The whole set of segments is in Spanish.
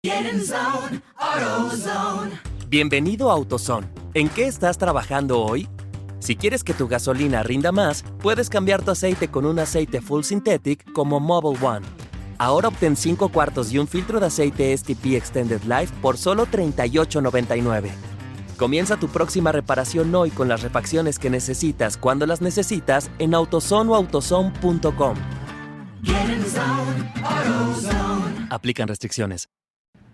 Get in zone, AutoZone. Bienvenido a AutoZone. ¿En qué estás trabajando hoy? Si quieres que tu gasolina rinda más, puedes cambiar tu aceite con un aceite Full Synthetic como Mobil 1. Ahora obtén 5 cuartos y un filtro de aceite STP Extended Life por solo $38.99. Comienza tu próxima reparación hoy con las refacciones que necesitas cuando las necesitas en AutoZone o AutoZone.com. Get in zone, AutoZone. Aplican restricciones.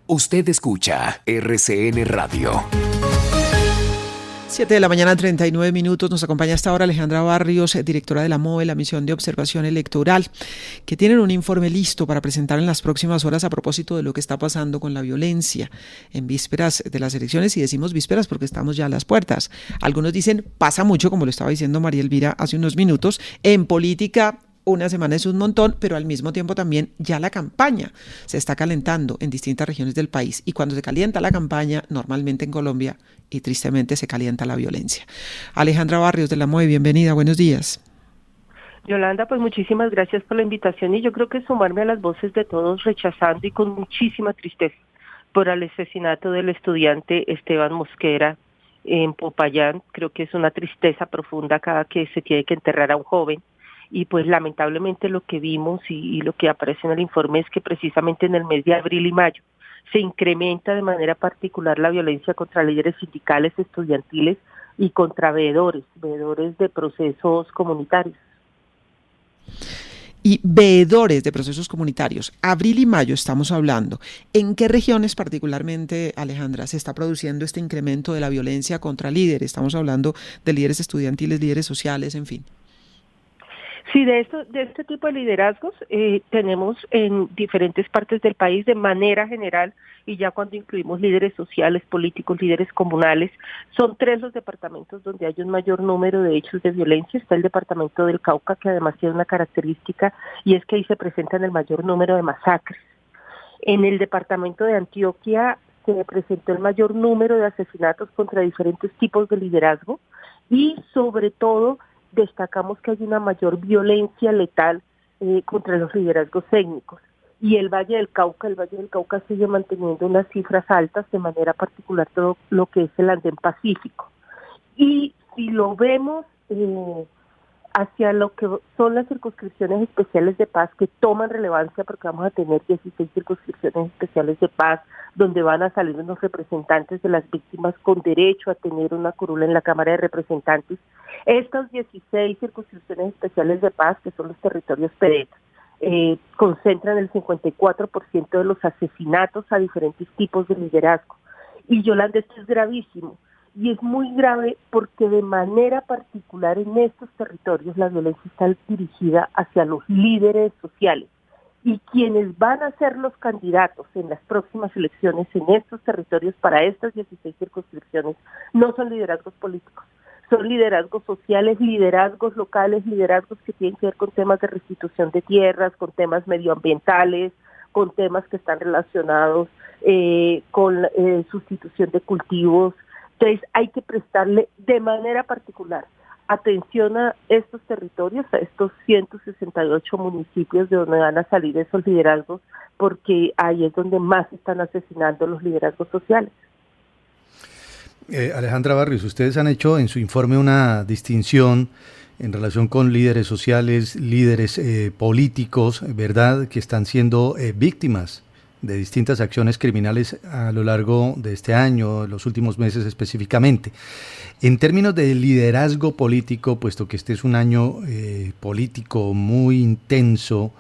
Usted escucha RCN Radio. 7 de la mañana, 39 minutos. Nos acompaña hasta ahora Alejandra Barrios, directora de la MOVE, la Misión de Observación Electoral, que tienen un informe listo para presentar en las próximas horas a propósito de lo que está pasando con la violencia en vísperas de las elecciones. Y decimos vísperas porque estamos ya a las puertas. Algunos dicen pasa mucho, como lo estaba diciendo María Elvira hace unos minutos. En política, una semana es un montón, pero al mismo tiempo también ya la campaña se está calentando en distintas regiones del país. Y cuando se calienta la campaña, normalmente en Colombia, y tristemente se calienta la violencia. Alejandra Barrios de la MOE, bienvenida, buenos días. Yolanda, pues muchísimas gracias por la invitación y yo creo que sumarme a las voces de todos rechazando y con muchísima tristeza por el asesinato del estudiante Esteban Mosquera en Popayán. Creo que es una tristeza profunda cada que se tiene que enterrar a un joven. Y pues lamentablemente lo que vimos y lo que aparece en el informe es que precisamente en el mes de abril y mayo se incrementa de manera particular la violencia contra líderes sindicales, estudiantiles y contra veedores de procesos comunitarios. Y veedores de procesos comunitarios, abril y mayo estamos hablando. ¿En qué regiones particularmente, Alejandra, se está produciendo este incremento de la violencia contra líderes? Estamos hablando de líderes estudiantiles, líderes sociales, en fin. Sí, de este tipo de liderazgos tenemos en diferentes partes del país de manera general, y ya cuando incluimos líderes sociales, políticos, líderes comunales, son 3 los departamentos donde hay un mayor número de hechos de violencia. Está el departamento del Cauca, que además tiene una característica, y es que ahí se presentan el mayor número de masacres. En el departamento de Antioquia se presentó el mayor número de asesinatos contra diferentes tipos de liderazgo, y sobre todo destacamos que hay una mayor violencia letal contra los liderazgos étnicos. Y el Valle del Cauca sigue manteniendo unas cifras altas, de manera particular todo lo que es el Andén Pacífico. Y si lo vemos hacia lo que son las circunscripciones especiales de paz, que toman relevancia porque vamos a tener 16 circunscripciones especiales de paz, donde van a salir unos representantes de las víctimas con derecho a tener una curula en la Cámara de Representantes. Estas 16 circunscripciones especiales de paz, que son los territorios PEDET, concentran el 54% de los asesinatos a diferentes tipos de liderazgo. Y Yolanda, esto es gravísimo. Y es muy grave porque de manera particular en estos territorios la violencia está dirigida hacia los líderes sociales. Y quienes van a ser los candidatos en las próximas elecciones en estos territorios para estas 16 circunscripciones no son liderazgos políticos, son liderazgos sociales, liderazgos locales, liderazgos que tienen que ver con temas de restitución de tierras, con temas medioambientales, con temas que están relacionados con sustitución de cultivos. Entonces hay que prestarle de manera particular atención a estos territorios, a estos 168 municipios de donde van a salir esos liderazgos, porque ahí es donde más están asesinando los liderazgos sociales. Alejandra Barrios, ustedes han hecho en su informe una distinción en relación con líderes sociales, líderes políticos, ¿verdad?, que están siendo víctimas de distintas acciones criminales a lo largo de este año, los últimos meses específicamente. En términos de liderazgo político, puesto que este es un año político muy intenso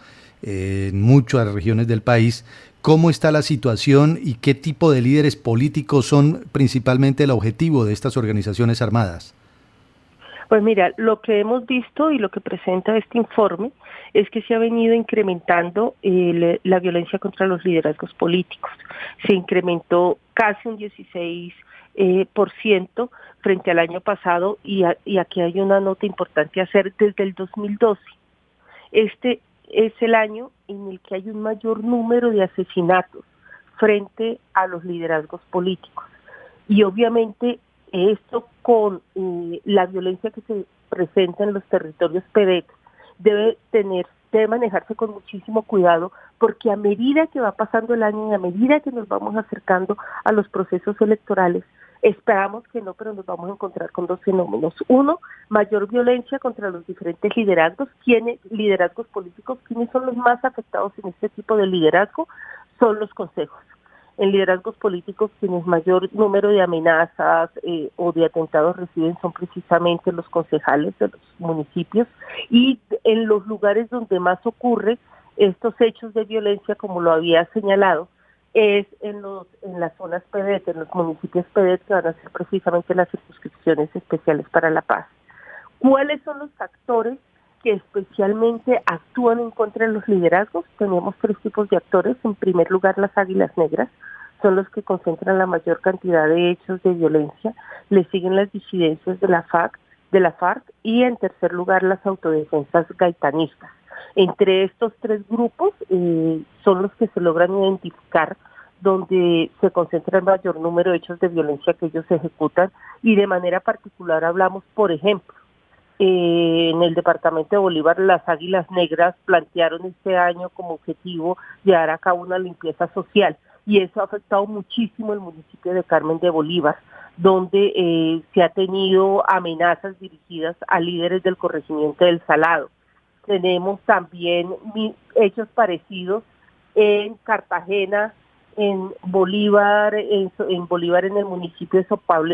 en muchas regiones del país, ¿cómo está la situación y qué tipo de líderes políticos son principalmente el objetivo de estas organizaciones armadas? Pues mira, lo que hemos visto y lo que presenta este informe es que se ha venido incrementando la violencia contra los liderazgos políticos. Se incrementó casi un 16% frente al año pasado, y aquí hay una nota importante a hacer. Desde el 2012. Este es el año en el que hay un mayor número de asesinatos frente a los liderazgos políticos. Y obviamente esto con la violencia que se presenta en los territorios PEDET debe tener debe manejarse con muchísimo cuidado, porque a medida que va pasando el año y a medida que nos vamos acercando a los procesos electorales, esperamos que no, pero nos vamos a encontrar con dos fenómenos. Uno, mayor violencia contra los diferentes liderazgos. Liderazgos políticos, ¿quiénes son los más afectados en este tipo de liderazgo? Son los consejos. En liderazgos políticos, quienes mayor número de amenazas o de atentados reciben son precisamente los concejales de los municipios, y en los lugares donde más ocurre estos hechos de violencia, como lo había señalado, es en las zonas PEDET, en los municipios PEDET, que van a ser precisamente las circunscripciones especiales para la paz. ¿Cuáles son los actores que especialmente actúan en contra de los liderazgos? Tenemos tres tipos de actores. En primer lugar, las águilas negras, son los que concentran la mayor cantidad de hechos de violencia. Le siguen las disidencias de la FARC, y en tercer lugar, las autodefensas gaitanistas. Entre estos tres grupos son los que se logran identificar donde se concentra el mayor número de hechos de violencia que ellos ejecutan, y de manera particular hablamos, por ejemplo, en el departamento de Bolívar, las Águilas Negras plantearon este año como objetivo llevar a cabo una limpieza social, y eso ha afectado muchísimo el municipio de Carmen de Bolívar, donde se ha tenido amenazas dirigidas a líderes del corregimiento del Salado. Tenemos también hechos parecidos en Cartagena, en Bolívar, en el municipio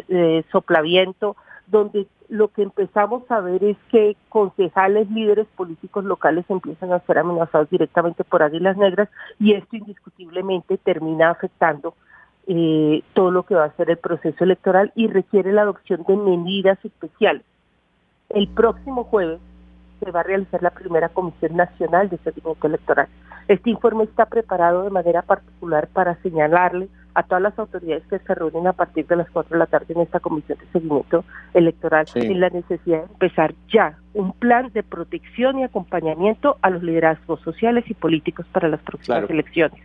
de Soplaviento, donde lo que empezamos a ver es que concejales, líderes políticos locales empiezan a ser amenazados directamente por Águilas Negras, y esto indiscutiblemente termina afectando todo lo que va a ser el proceso electoral y requiere la adopción de medidas especiales. El próximo jueves se va a realizar la primera Comisión Nacional de Seguimiento Electoral. Este informe está preparado de manera particular para señalarle a todas las autoridades que se reúnen a partir de las 4 de la tarde en esta Comisión de Seguimiento Electoral, en la necesidad de empezar ya un plan de protección y acompañamiento a los liderazgos sociales y políticos para las próximas elecciones.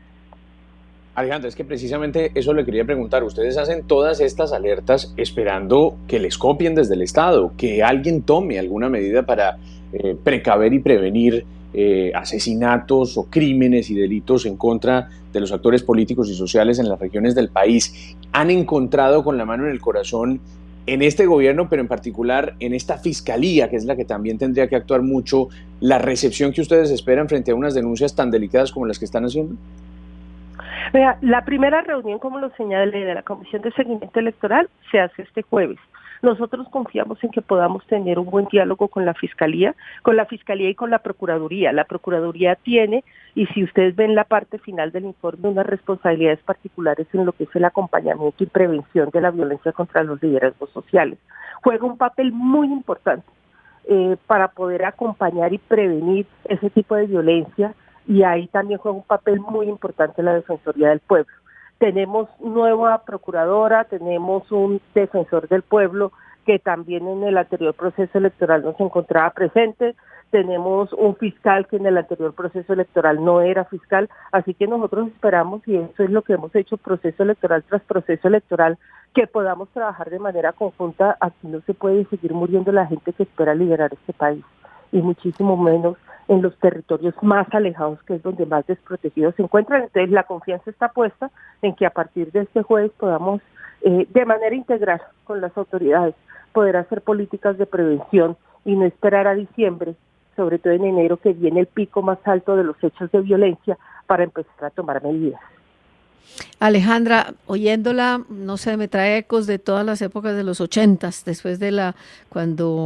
Alejandra, es que precisamente eso le quería preguntar. Ustedes hacen todas estas alertas esperando que les copien desde el Estado, que alguien tome alguna medida para precaver y prevenir asesinatos o crímenes y delitos en contra de los actores políticos y sociales en las regiones del país. ¿Han encontrado con la mano en el corazón en este gobierno, pero en particular en esta fiscalía, que es la que también tendría que actuar mucho, la recepción que ustedes esperan frente a unas denuncias tan delicadas como las que están haciendo? Vea, la primera reunión, como lo señalé, de la Comisión de Seguimiento Electoral se hace este jueves. Nosotros confiamos en que podamos tener un buen diálogo con la Fiscalía y con la Procuraduría. La Procuraduría tiene, y si ustedes ven la parte final del informe, unas responsabilidades particulares en lo que es el acompañamiento y prevención de la violencia contra los liderazgos sociales. Juega un papel muy importante para poder acompañar y prevenir ese tipo de violencia, y ahí también juega un papel muy importante la Defensoría del Pueblo. Tenemos nueva procuradora, tenemos un defensor del pueblo que también en el anterior proceso electoral no se encontraba presente, tenemos un fiscal que en el anterior proceso electoral no era fiscal, así que nosotros esperamos, y eso es lo que hemos hecho proceso electoral tras proceso electoral, que podamos trabajar de manera conjunta. Aquí no se puede seguir muriendo la gente que espera liderar este país, y muchísimo menos en los territorios más alejados, que es donde más desprotegidos se encuentran. Entonces la confianza está puesta en que a partir de este jueves podamos, de manera integral con las autoridades, poder hacer políticas de prevención y no esperar a diciembre, sobre todo en enero, que viene el pico más alto de los hechos de violencia, para empezar a tomar medidas. Alejandra, oyéndola, no sé, me trae ecos de todas las épocas de los 80s, después de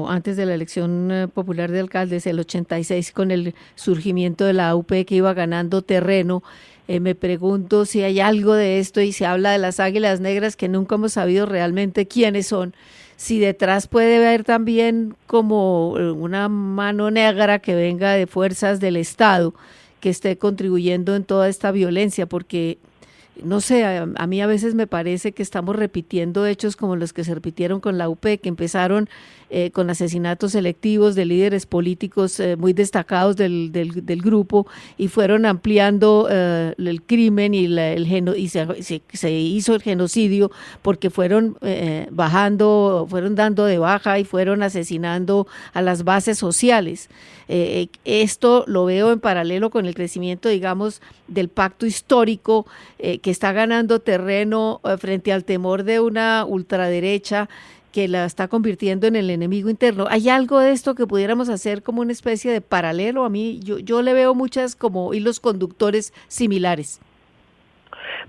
antes de la elección popular de alcaldes, el 86, con el surgimiento de la UP que iba ganando terreno. Me pregunto si hay algo de esto, y se habla de las Águilas Negras, que nunca hemos sabido realmente quiénes son. Si detrás puede haber también como una mano negra que venga de fuerzas del Estado que esté contribuyendo en toda esta violencia, porque no sé, a mí a veces me parece que estamos repitiendo hechos como los que se repitieron con la UP, que empezaron con asesinatos selectivos de líderes políticos muy destacados del grupo y fueron ampliando el crimen y se hizo el genocidio porque fueron fueron dando de baja y fueron asesinando a las bases sociales. Esto lo veo en paralelo con el crecimiento, digamos, del pacto histórico que está ganando terreno frente al temor de una ultraderecha que la está convirtiendo en el enemigo interno. ¿Hay algo de esto que pudiéramos hacer como una especie de paralelo? A mí, yo le veo muchas como hilos conductores similares.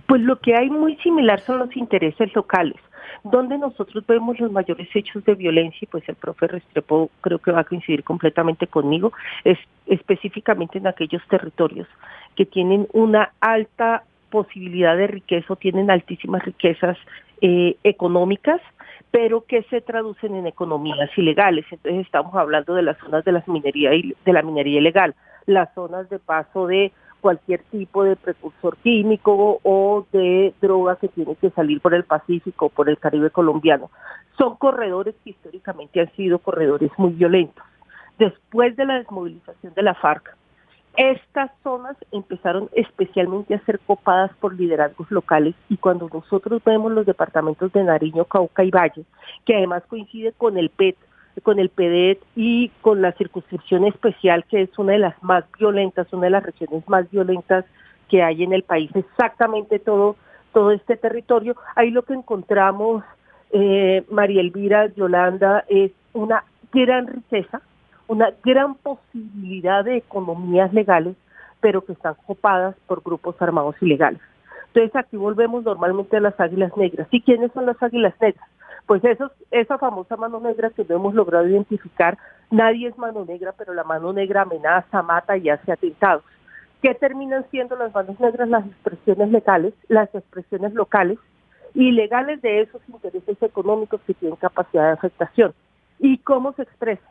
Pues lo que hay muy similar son los intereses locales, donde nosotros vemos los mayores hechos de violencia, y pues el profe Restrepo creo que va a coincidir completamente conmigo, es específicamente en aquellos territorios que tienen una alta posibilidad de riqueza o tienen altísimas riquezas económicas, pero que se traducen en economías ilegales. Entonces estamos hablando de las zonas de la minería ilegal, las zonas de paso de cualquier tipo de precursor químico o de droga que tiene que salir por el Pacífico o por el Caribe colombiano. Son corredores que históricamente han sido corredores muy violentos. Después de la desmovilización de la FARC, estas zonas empezaron especialmente a ser copadas por liderazgos locales, y cuando nosotros vemos los departamentos de Nariño, Cauca y Valle, que además coincide con el PEDET y con la circunscripción especial, que es una de las más violentas, una de las regiones más violentas que hay en el país, exactamente todo este territorio, ahí lo que encontramos, María Elvira, Yolanda, es una gran riqueza, una gran posibilidad de economías legales, pero que están copadas por grupos armados ilegales. Entonces aquí volvemos normalmente a las águilas negras. ¿Y quiénes son las águilas negras? Pues esa famosa mano negra que no hemos logrado identificar. Nadie es mano negra, pero la mano negra amenaza, mata y hace atentados. ¿Qué terminan siendo las manos negras? Las expresiones legales, las expresiones locales y legales de esos intereses económicos que tienen capacidad de afectación. ¿Y cómo se expresa?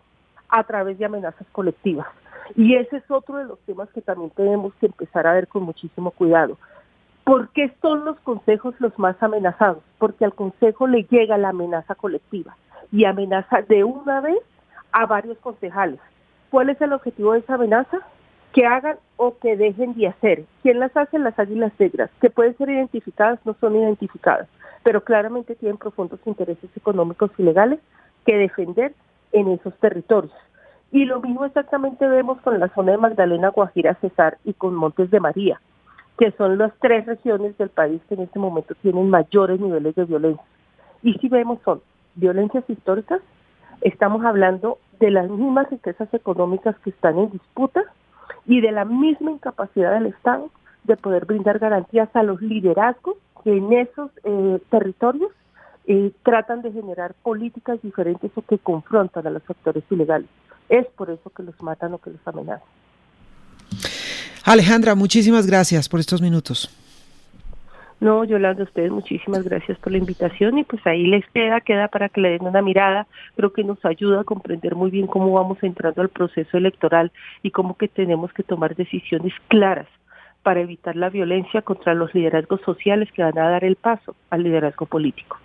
A través de amenazas colectivas. Y ese es otro de los temas que también tenemos que empezar a ver con muchísimo cuidado. ¿Por qué son los consejos los más amenazados? Porque al consejo le llega la amenaza colectiva y amenaza de una vez a varios concejales. ¿Cuál es el objetivo de esa amenaza? Que hagan o que dejen de hacer. ¿Quién las hace? Las águilas negras, que pueden ser identificadas, no son identificadas, pero claramente tienen profundos intereses económicos y legales que defender en esos territorios. Y lo mismo exactamente vemos con la zona de Magdalena, Guajira, Cesar y con Montes de María, que son las tres regiones del país que en este momento tienen mayores niveles de violencia. Y si vemos son violencias históricas, estamos hablando de las mismas riquezas económicas que están en disputa y de la misma incapacidad del Estado de poder brindar garantías a los liderazgos que en esos territorios tratan de generar políticas diferentes o que confrontan a los actores ilegales. Es por eso que los matan o que los amenazan. Alejandra, muchísimas gracias por estos minutos. No, Yolanda, a ustedes muchísimas gracias por la invitación y pues ahí les queda para que le den una mirada. Creo que nos ayuda a comprender muy bien cómo vamos entrando al proceso electoral y cómo que tenemos que tomar decisiones claras para evitar la violencia contra los liderazgos sociales que van a dar el paso al liderazgo político.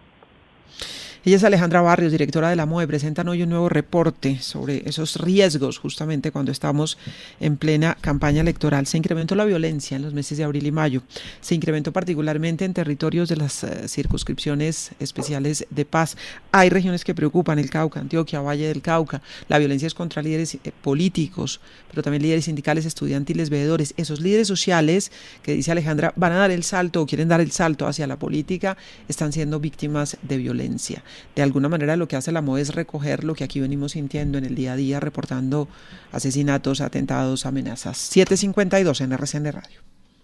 Ella es Alejandra Barrios, directora de la MOE. Presentan hoy un nuevo reporte sobre esos riesgos justamente cuando estamos en plena campaña electoral. Se incrementó la violencia en los meses de abril y mayo. Se incrementó particularmente en territorios de las circunscripciones especiales de paz. Hay regiones que preocupan: el Cauca, Antioquia, Valle del Cauca. La violencia es contra líderes políticos, pero también líderes sindicales, estudiantiles, veedores. Esos líderes sociales que, dice Alejandra, van a dar el salto o quieren dar el salto hacia la política, están siendo víctimas de violencia. De alguna manera lo que hace la MOE es recoger lo que aquí venimos sintiendo en el día a día, reportando asesinatos, atentados, amenazas. 7:52 en RCN Radio.